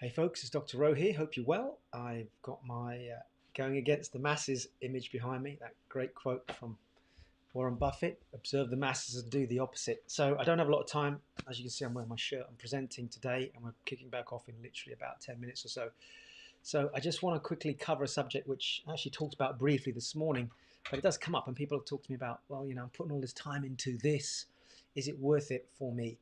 Hey folks, it's Dr. Rowe here. Hope you're well. I've got my going against the masses image behind me, that great quote from Warren Buffett, observe the masses and do the opposite. So I don't have a lot of time. As you can see, I'm wearing my shirt. I'm presenting today and we're kicking back off in literally about 10 minutes or so. So I just want to quickly cover a subject which I actually talked about briefly this morning, but it does come up and people have talked to me about, well, I'm putting all this time into this. Is it worth it for me?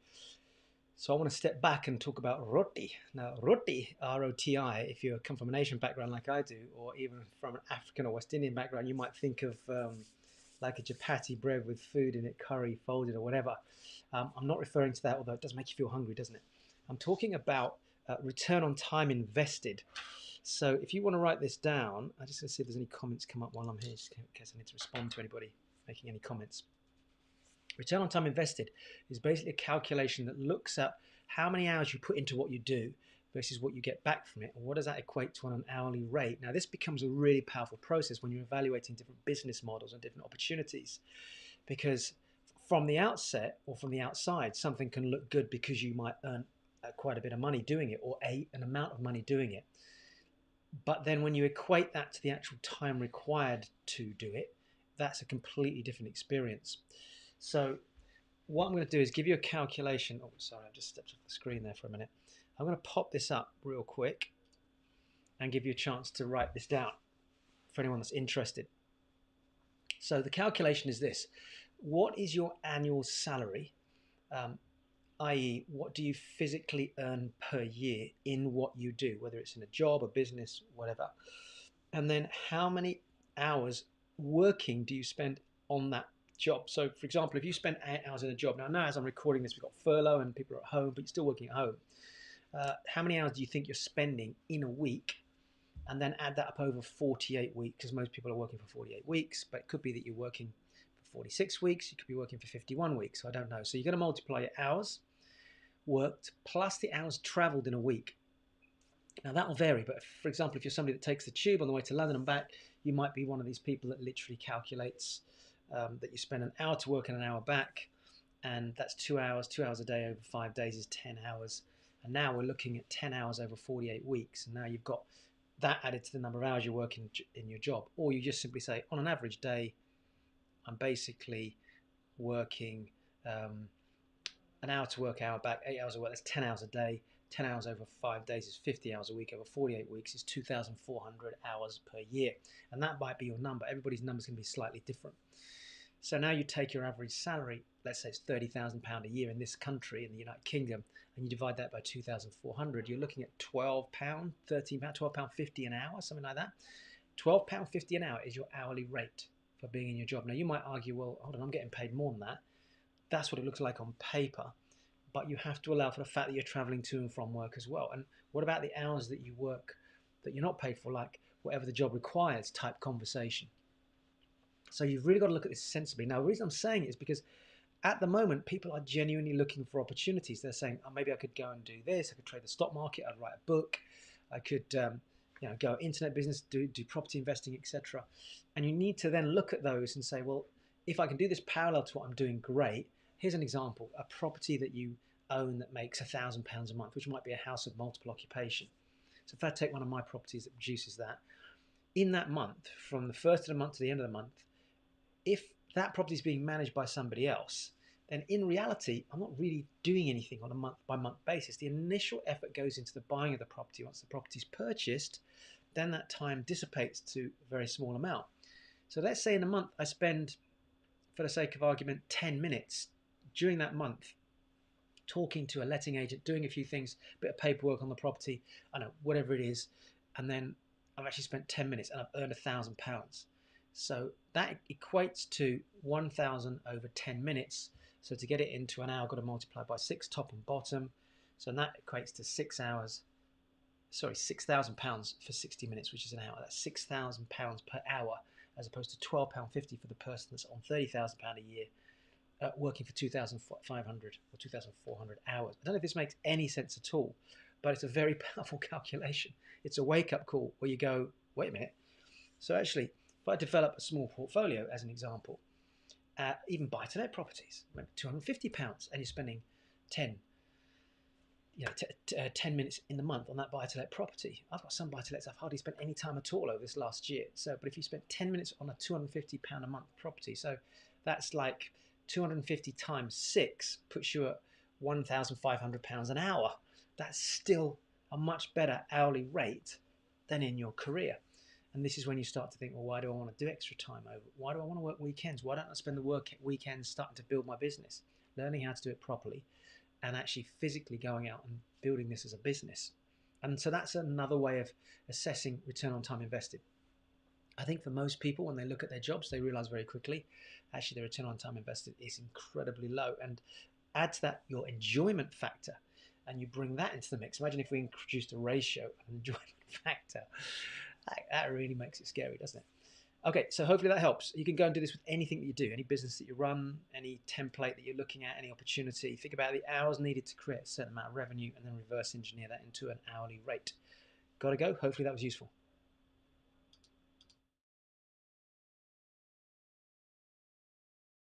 So I want to step back and talk about roti. Now, roti, R-O-T-I, if you come from an Asian background like I do, or even from an African or West Indian background, you might think of like a chapati bread with food in it, curry folded or whatever. I'm not referring to that, although it does make you feel hungry, doesn't it? I'm talking about return on time invested. So if you want to write this down, I'm just going to see if there's any comments come up while I'm here, just in case I need to respond to anybody making any comments. Return on time invested is basically a calculation that looks at how many hours you put into what you do versus what you get back from it, and what does that equate to on an hourly rate. Now, this becomes a really powerful process when you're evaluating different business models and different opportunities, because from the outset or from the outside, something can look good because you might earn quite a bit of money doing it, or an amount of money doing it. But then when you equate that to the actual time required to do it, that's a completely different experience. So what I'm going to do is give you a calculation. Oh, sorry, I've just stepped off the screen there for a minute. I'm going to pop this up real quick and give you a chance to write this down for anyone that's interested. So the calculation is this. What is your annual salary, i.e. what do you physically earn per year in what you do, whether it's in a job, a business, whatever. And then how many hours working do you spend on that job? So for example, if you spend 8 hours in a job, now as I'm recording this, we've got furlough and people are at home, but you're still working at home. How many hours do you think you're spending in a week? And then add that up over 48 weeks, because most people are working for 48 weeks, but it could be that you're working for 46 weeks, you could be working for 51 weeks, so I don't know. So you're going to multiply your hours worked plus the hours traveled in a week. Now that will vary, but for example, if you're somebody that takes the tube on the way to London and back, you might be one of these people that literally calculates that you spend an hour to work and an hour back, and that's 2 hours. 2 hours a day over 5 days is 10 hours. And now we're looking at 10 hours over 48 weeks. And now you've got that added to the number of hours you're working in your job. Or you just simply say, on an average day, I'm basically working an hour to work, hour back, 8 hours of work. That's 10 hours a day. 10 hours over 5 days is 50 hours a week. Over 48 weeks is 2,400 hours per year. And that might be your number. Everybody's number is going to be slightly different. So now you take your average salary, let's say it's £30,000 a year in this country, in the United Kingdom, and you divide that by 2,400, you're looking at £12, £13, £12.50 an hour, something like that. £12.50 an hour is your hourly rate for being in your job. Now you might argue, well, hold on, I'm getting paid more than that. That's what it looks like on paper, but you have to allow for the fact that you're traveling to and from work as well. And what about the hours that you work that you're not paid for, like whatever the job requires type conversation? So you've really got to look at this sensibly. Now, the reason I'm saying it is because at the moment, people are genuinely looking for opportunities. They're saying, oh, maybe I could go and do this. I could trade the stock market. I'd write a book. I could go internet business, do property investing, etc. And you need to then look at those and say, well, if I can do this parallel to what I'm doing, great. Here's an example, a property that you own that makes £1,000 a month, which might be a house of multiple occupation. So if I take one of my properties that produces that, in that month, from the first of the month to the end of the month, if that property is being managed by somebody else, then in reality, I'm not really doing anything on a month-by-month basis. The initial effort goes into the buying of the property. Once the property is purchased, then that time dissipates to a very small amount. So let's say in a month I spend, for the sake of argument, 10 minutes during that month talking to a letting agent, doing a few things, a bit of paperwork on the property, I don't know, whatever it is, and then I've actually spent 10 minutes and I've earned £1,000. So that equates to 1,000 over 10 minutes. So to get it into an hour, I've got to multiply by 6 top and bottom. So that equates to £6,000 for 60 minutes, which is an hour. That's £6,000 per hour, as opposed to £12.50 for the person that's on £30,000 a year, working for 2,500 or 2,400 hours. I don't know if this makes any sense at all, but it's a very powerful calculation. It's a wake-up call where you go, wait a minute. So actually, if I develop a small portfolio, as an example, even buy-to-let properties, maybe £250, and you're spending 10, 10 minutes in the month on that buy-to-let property. I've got some buy-to-lets I've hardly spent any time at all over this last year. So, but if you spent 10 minutes on a £250 a month property, so that's like 250 times 6 puts you at £1,500 an hour. That's still a much better hourly rate than in your career. And this is when you start to think, well, why do I want to do extra time over? Why do I want to work weekends? Why don't I spend the weekends starting to build my business, learning how to do it properly, and actually physically going out and building this as a business? And so that's another way of assessing return on time invested. I think for most people, when they look at their jobs, they realize very quickly, actually, the return on time invested is incredibly low. And add to that your enjoyment factor, and you bring that into the mix. Imagine if we introduced a ratio of enjoyment factor. That really makes it scary, doesn't it? Okay, so hopefully that helps. You can go and do this with anything that you do, any business that you run, any template that you're looking at, any opportunity. Think about the hours needed to create a certain amount of revenue and then reverse engineer that into an hourly rate. Got to go. Hopefully that was useful.